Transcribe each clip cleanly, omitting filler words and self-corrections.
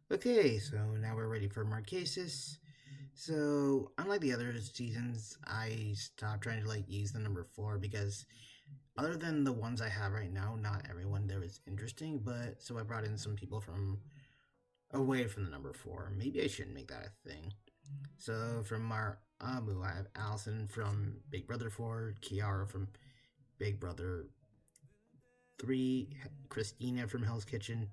Okay, so now we're ready for Marquesas. So, unlike the other seasons, I stopped trying to use the number four because other than the ones I have right now, not everyone there is interesting. But so I brought in some people from away from the number four. Maybe I shouldn't make that a thing. So from Mar Amu, I have Allison from Big Brother 4, Kiara from Big Brother 3, Christina from Hell's Kitchen,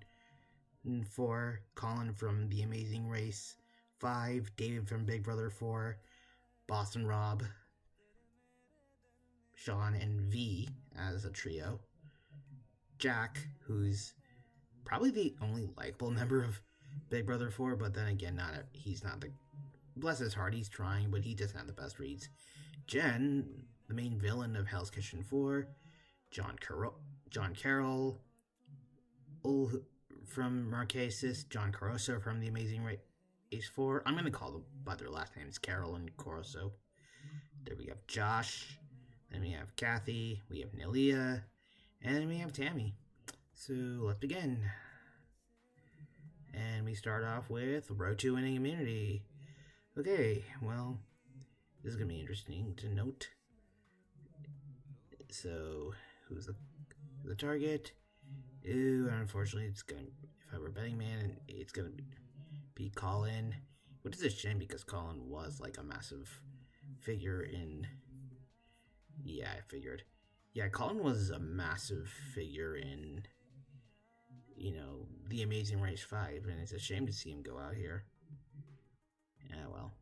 4, Colin from The Amazing Race, 5, David from Big Brother 4, Boston Rob, Sean, and V as a trio. Jack, who's probably the only likable member of Big Brother 4, but then again, he's not the. Bless his heart, he's trying, but he doesn't have the best reads. Jen, the main villain of Hell's Kitchen 4, John Carroll, from Marquesas, John Caruso from The Amazing Race 4. I'm going to call them by their last names, Carol and Caruso. Then we have Josh. Then we have Kathy. We have Nelia. And then we have Tammy. So let's begin. And we start off with Road to Winning Immunity. Okay, well, this is going to be interesting to note. So, who's the target? Ooh, unfortunately, it's going to, if I were a betting man, it's going to be Colin. Which is a shame because Colin was like a massive figure in. Yeah, I figured. Yeah, Colin was a massive figure in, The Amazing Race 5, and it's a shame to see him go out here. Yeah, well.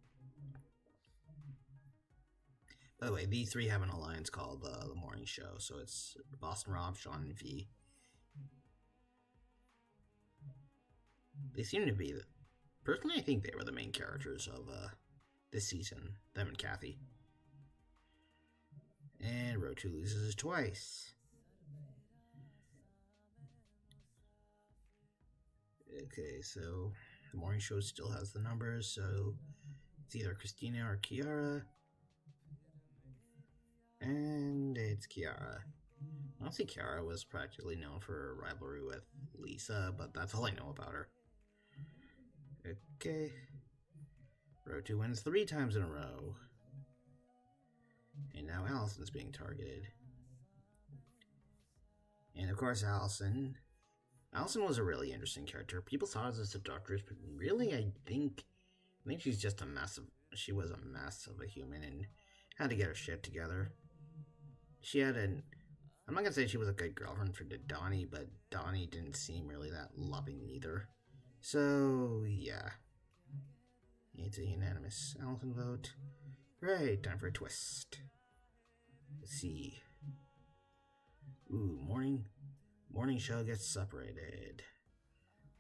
By the way, these three have an alliance called The Morning Show, so it's Boston Rob, Sean, and V. They seem to be personally, I think they were the main characters of this season, them and Kathy. And Road 2 loses twice. Okay, so the morning show still has the numbers, so it's either Christina or Kiara. And it's Kiara. Honestly, Kiara was practically known for her rivalry with Lisa, but that's all I know about her. Okay. Road 2 wins 3 times in a row. And now Allison's being targeted. And of course, Allison was a really interesting character. People saw her as a seductress, but really, I think she's just she was a mess of a human and had to get her shit together. I'm not gonna say she was a good girlfriend for Donnie, but Donnie didn't seem really that loving either. So, yeah. It's a unanimous Allison vote. Right, time for a twist. Let's see. Ooh, morning show gets separated.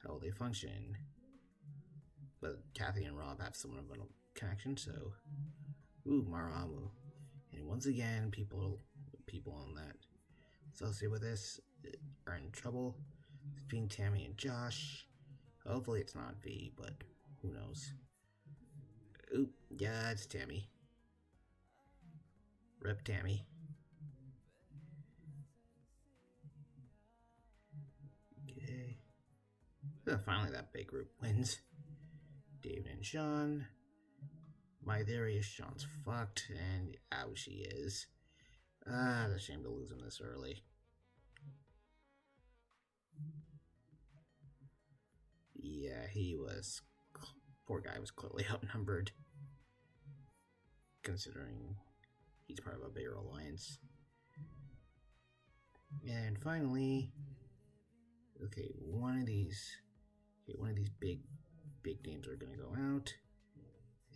How will they function? But Kathy and Rob have somewhat of a connection, so. Ooh, Maramu. And once again, people on that associated with this are in trouble. It's between Tammy and Josh. Hopefully it's not V, but who knows. Oop, yeah, it's Tammy. Rip Tammy. Okay. So finally that big group wins. David and Sean. My theory is Sean's fucked, and ouch he is. It's a shame to lose him this early. Yeah, poor guy was clearly outnumbered, considering he's part of a bigger alliance. And finally, okay, one of these big names are gonna go out.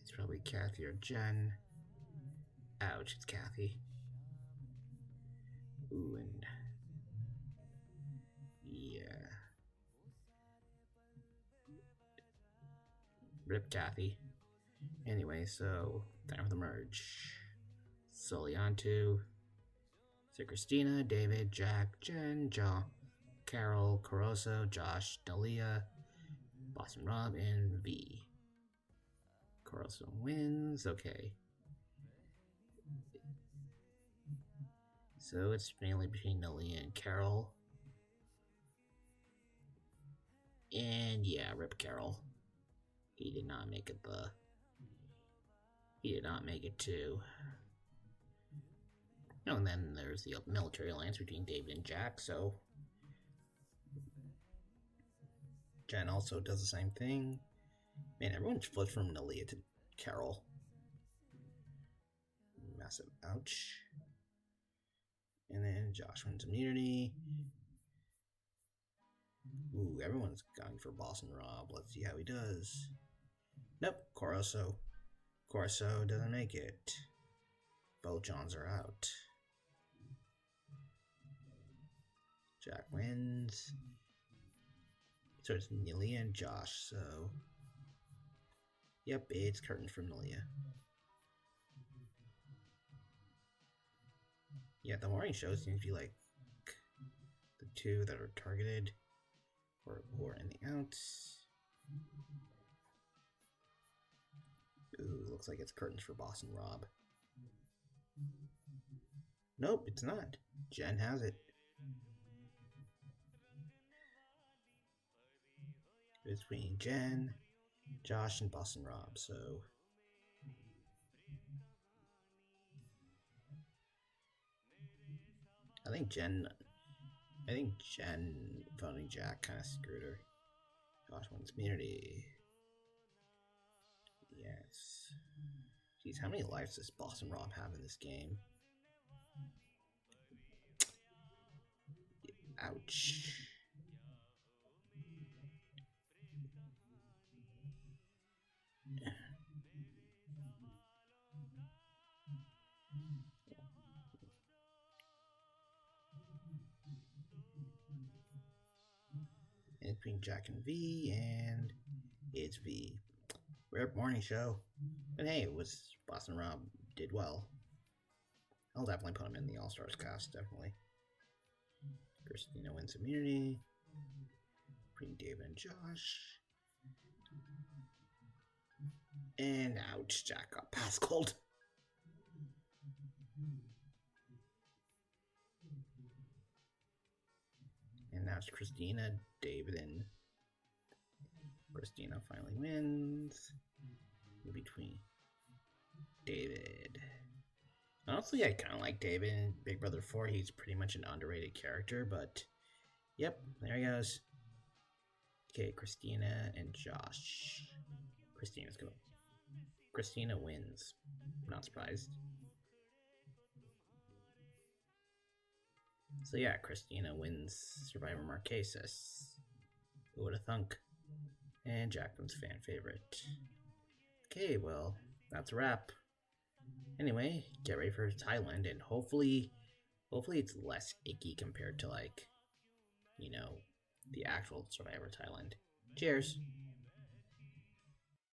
It's probably Kathy or Jen. Ouch, it's Kathy. Ooh, and yeah. Rip Kathy. Anyway, so time for the merge. Soliantu. So Christina, David, Jack, Jen, John, Carol, Caruso, Josh, Dalia, Boston Rob, and V. Caruso wins. Okay. So it's mainly between Dalia and Carol. And yeah, Rip Carroll. He did not make it to. Oh, and then there's the military alliance between David and Jack, so Jen also does the same thing. Man, everyone flips from Nalia to Carol. Massive ouch. And then Josh wins immunity. Ooh, everyone's going for Boston Rob. Let's see how he does. Nope, Corso doesn't make it. Both Johns are out. Jack wins. So it's Nelia and Josh, so... Yep, it's curtains from Nelia. Yeah, the morning show seems to be like the two that are targeted or in the outs. Ooh, looks like it's curtains for Boston Rob. Nope, it's not. Jen has it. Between Jen, Josh, and Boston Rob, so... I think Jen voting Jack kind of screwed her. Josh wins immunity. Yes. Jeez, how many lives does Boston Rob have in this game? Ouch. In between Jack and V, and it's V. Rare morning show. But hey, it was Boston Rob did well. I'll definitely put him in the All-Stars cast, definitely. Christina wins immunity. Between David and Josh. And ouch, Jack got pass cold. And now it's Christina, David, and Christina finally wins. In between David. Honestly, I kind of like David in Big Brother 4. He's pretty much an underrated character, but yep, there he goes. Okay, Christina and Josh. Christina wins. Not surprised. So yeah, Christina wins Survivor Marquesas. Who would have thunk? And Jacqueline's fan favorite. Okay, well, that's a wrap. Anyway, get ready for Thailand, and hopefully it's less icky compared to, like, you know, the actual Survivor Thailand. Cheers!